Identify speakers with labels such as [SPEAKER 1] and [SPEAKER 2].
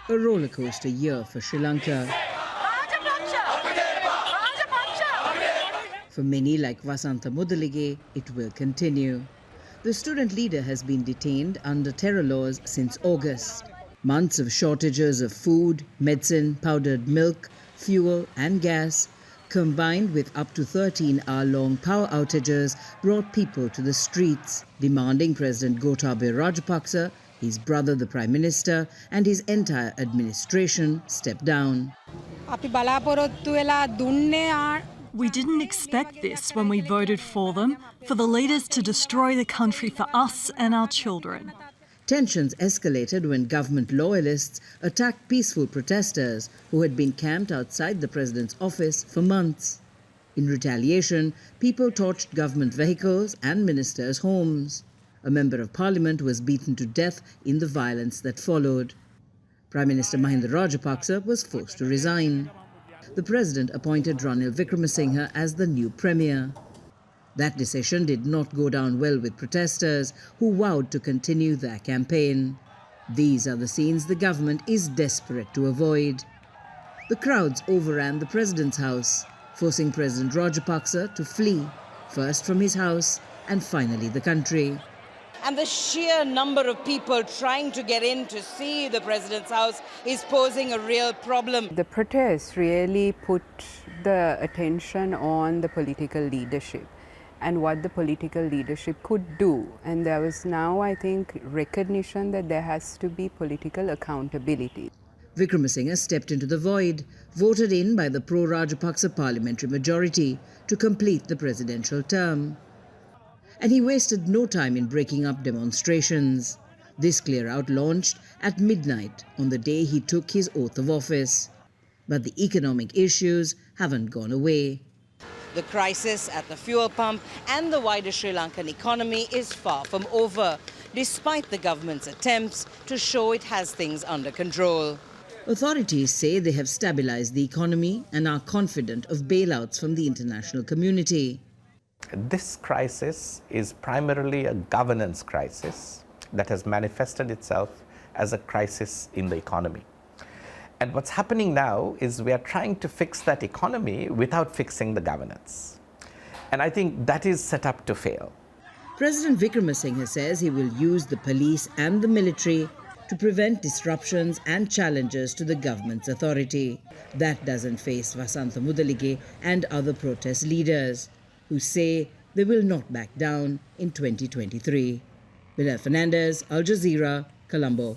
[SPEAKER 1] A rollercoaster year for Sri Lanka. For many like Vasantha Mudalige, it will continue. The student leader has been detained under terror laws since August. Months of shortages of food, medicine, powdered milk, fuel and gas, combined with up to 13-hour-long power outages, brought people to the streets, demanding President Gotabaya Rajapaksa, his brother the Prime Minister, and his entire administration step down.
[SPEAKER 2] We didn't expect this when we voted for them, for the leaders to destroy the country for us and our children.
[SPEAKER 1] Tensions escalated when government loyalists attacked peaceful protesters who had been camped outside the president's office for months. In retaliation, people torched government vehicles and ministers' homes. A member of parliament was beaten to death in the violence that followed. Prime Minister Mahinda Rajapaksa was forced to resign. The president appointed Ranil Wickremesinghe as the new premier. That decision did not go down well with protesters who vowed to continue their campaign. These are the scenes the government is desperate to avoid. The crowds overran the president's house, forcing President Rajapaksa to flee, first from his house and finally the country.
[SPEAKER 3] And the sheer number of people trying to get in to see the president's house is posing a real problem.
[SPEAKER 4] The protests really put the attention on the political leadership and what the political leadership could do. And there was now, I think, recognition that there has to be political accountability.
[SPEAKER 1] Wickremesinghe stepped into the void, voted in by the pro-Rajapaksa parliamentary majority to complete the presidential term. And he wasted no time in breaking up demonstrations. This clear-out launched at midnight on the day he took his oath of office. But the economic issues haven't gone away.
[SPEAKER 3] The crisis at the fuel pump and the wider Sri Lankan economy is far from over, despite the government's attempts to show it has things under control.
[SPEAKER 1] Authorities say they have stabilized the economy and are confident of bailouts from the international community.
[SPEAKER 5] This crisis is primarily a governance crisis that has manifested itself as a crisis in the economy. And what's happening now is we are trying to fix that economy without fixing the governance. And I think that is set up to fail.
[SPEAKER 1] President Wickremesinghe says he will use the police and the military to prevent disruptions and challenges to the government's authority. That doesn't face Vasantha Mudalige and other protest leaders, who say they will not back down in 2023. Bilal Fernandez, Al Jazeera, Colombo.